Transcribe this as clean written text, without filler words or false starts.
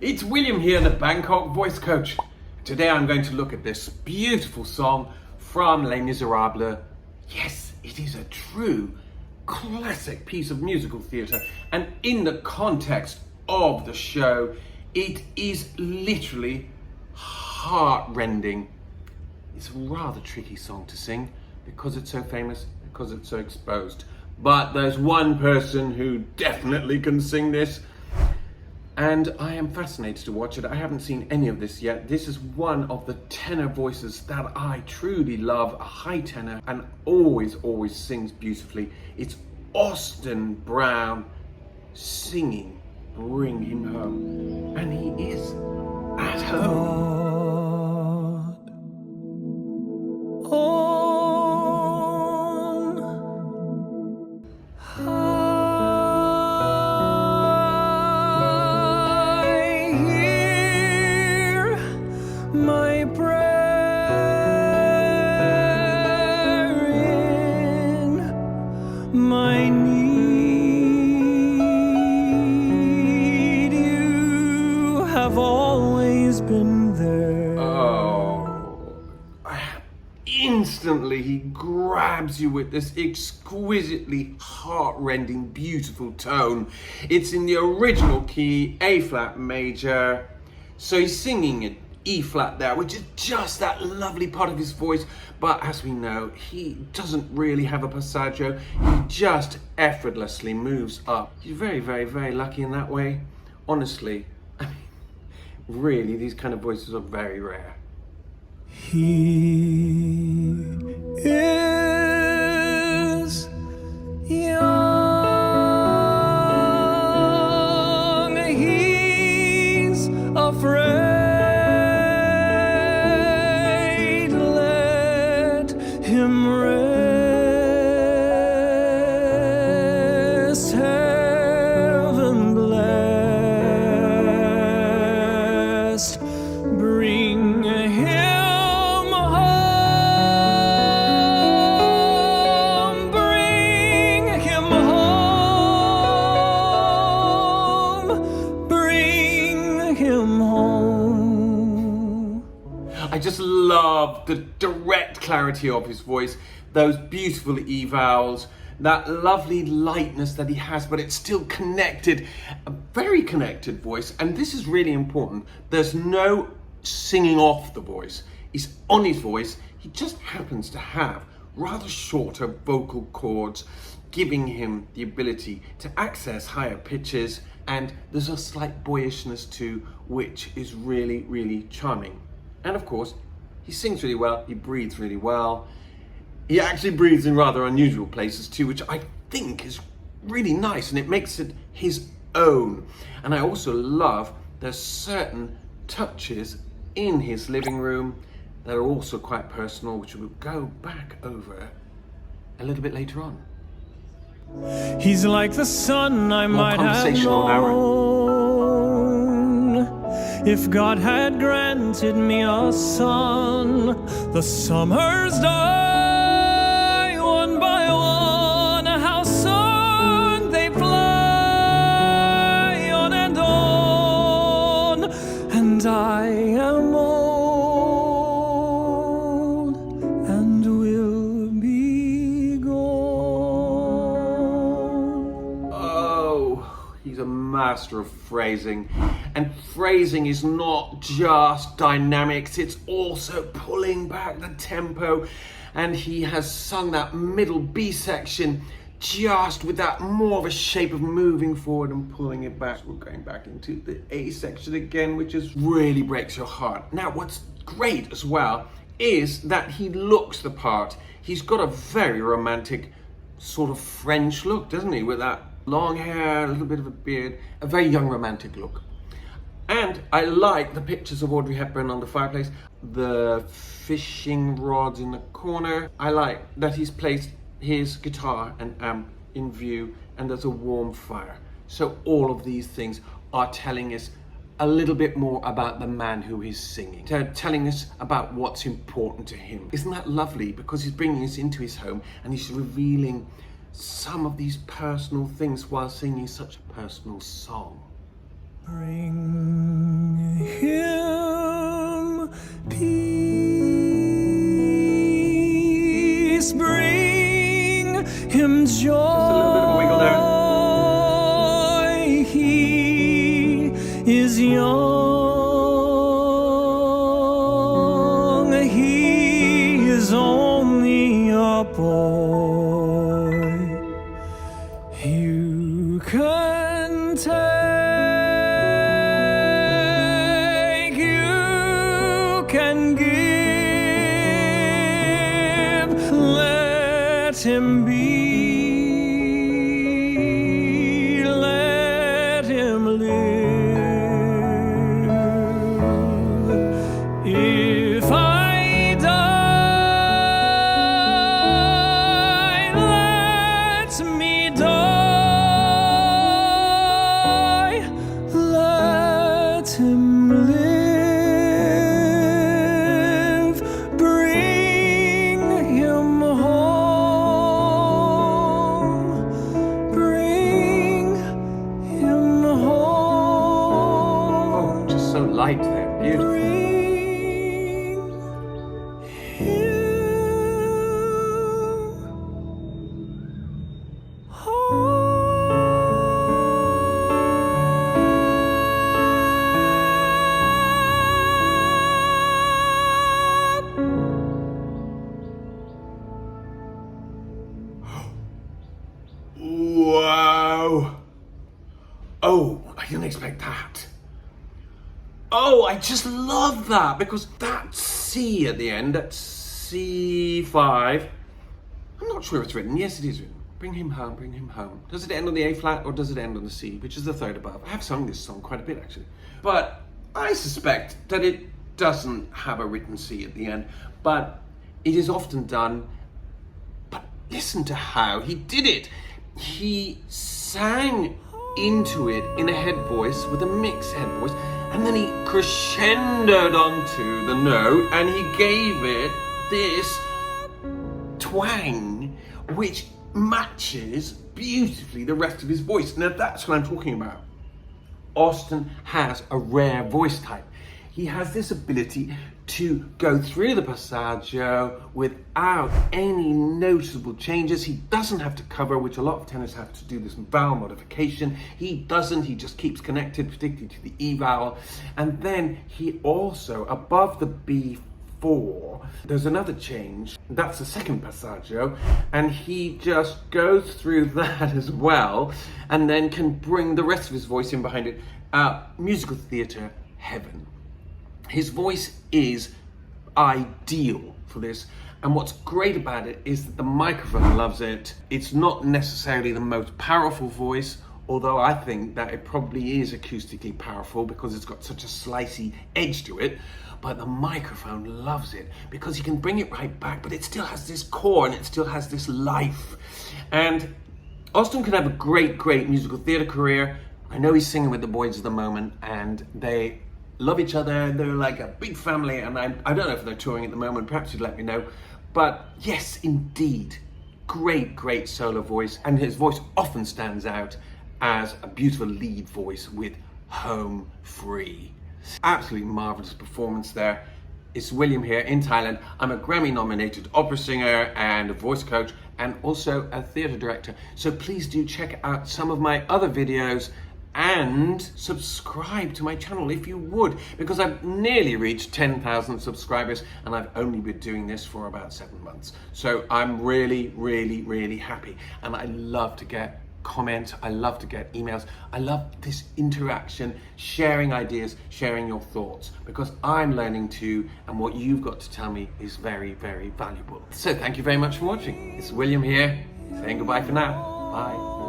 It's William here, the Bangkok voice coach. Today I'm going to look at this beautiful song from Les Miserables. Yes, it is a true classic piece of musical theatre, and in the context of the show, it is literally heart-rending. It's a rather tricky song to sing because it's so famous, because it's so exposed. But there's one person who definitely can sing this, and I am fascinated to watch it. I haven't seen any of this yet. This is one of the tenor voices that I truly love, a high tenor, and always sings beautifully. It's Austin Brown singing Bring Him Home, and he is at home. My prayer in my need, you have always been there. Oh, instantly he grabs you with this exquisitely heart-rending, beautiful tone. It's in the original key, A flat major. So he's singing it E flat there, which is just that lovely part of his voice, but as we know, he doesn't really have a passaggio. He just effortlessly moves up. He's very lucky in that way. Honestly, I mean, really, these kind of voices are very rare. He is young, he's afraid. Him rest, heaven blessed, bring him home, bring him home, bring him home. I just love the direct clarity of his voice, those beautiful E vowels, that lovely lightness that he has, but it's still connected, a very connected voice. And this is really important. There's no singing off the voice. He's on his voice. He just happens to have rather shorter vocal cords, giving him the ability to access higher pitches. And there's a slight boyishness too, which is really charming. And of course, he sings really well, he breathes really well. He actually breathes in rather unusual places too, which I think is really nice, and it makes it his own. And I also love there's certain touches in his living room that are also quite personal, which we'll go back over a little bit later on. He's like the sun I might have known if God had granted me a son. The summers die one by one, how soon they fly on, and I am old and will be gone. Oh, he's a master of phrasing. And phrasing is not just dynamics, it's also pulling back the tempo. And he has sung that middle B section just with that more of a shape of moving forward and pulling it back. We're going back into the A section again, which just really breaks your heart. Now, what's great as well is that he looks the part. He's got a very romantic sort of French look, doesn't he? With that long hair, a little bit of a beard, a very young romantic look. And I like the pictures of Audrey Hepburn on the fireplace, the fishing rods in the corner. I like that he's placed his guitar and amp in view, and there's a warm fire. So all of these things are telling us a little bit more about the man who is singing. They're telling us about what's important to him. Isn't that lovely? Because he's bringing us into his home and he's revealing some of these personal things while singing such a personal song. Bring peace, bring him joy. Just a little bit of a wiggle there. He is young, he is only a boy. You can take, you can give, let him be, let him live. If I die, let me die, let him live, bring him home, bring him home. Oh, just so light there. Beautiful. Bring him Wow. Oh, I didn't expect that. Oh, I just love that because that C at the end, that's C5. I'm not sure if it's written. Yes, it is written. Bring him home, bring him home. Does it end on the A flat or does it end on the C, which is the third above? I have sung this song quite a bit actually. But I suspect that it doesn't have a written C at the end, but it is often done. But listen to how he did it. He sang into it in a head voice with a mixed head voice, and then he crescendoed onto the note and he gave it this twang which matches beautifully the rest of his voice. Now that's what I'm talking about. Austin has a rare voice type. He has this ability to go through the passaggio without any noticeable changes. He doesn't have to cover, which a lot of tenors have to do this vowel modification. He doesn't, he just keeps connected, particularly to the E vowel. And then he also, above the B4, there's another change. That's the second passaggio. And he just goes through that as well, and then can bring the rest of his voice in behind it. Musical theatre heaven. His voice is ideal for this, and what's great about it is that the microphone loves it. It's not necessarily the most powerful voice, although I think that it probably is acoustically powerful because it's got such a slicey edge to it, but the microphone loves it because he can bring it right back, but it still has this core and it still has this life. And Austin can have a great musical theatre career. I know he's singing with the boys at the moment, and they love each other. They're like a big family, and I don't know if they're touring at the moment. Perhaps you'd let me know. But yes, indeed, great solo voice, and his voice often stands out as a beautiful lead voice with home free. Absolutely marvelous performance there. It's William here in Thailand. I'm a Grammy-nominated opera singer and a voice coach, and also a theatre director. So please do check out some of my other videos and subscribe to my channel if you would, because I've nearly reached 10,000 subscribers and I've only been doing this for about 7 months. So I'm really happy, and I love to get comments, I love to get emails, I love this interaction, sharing ideas, sharing your thoughts, because I'm learning too, and what you've got to tell me is very valuable. So thank you very much for watching. It's William here, saying goodbye for now. Bye.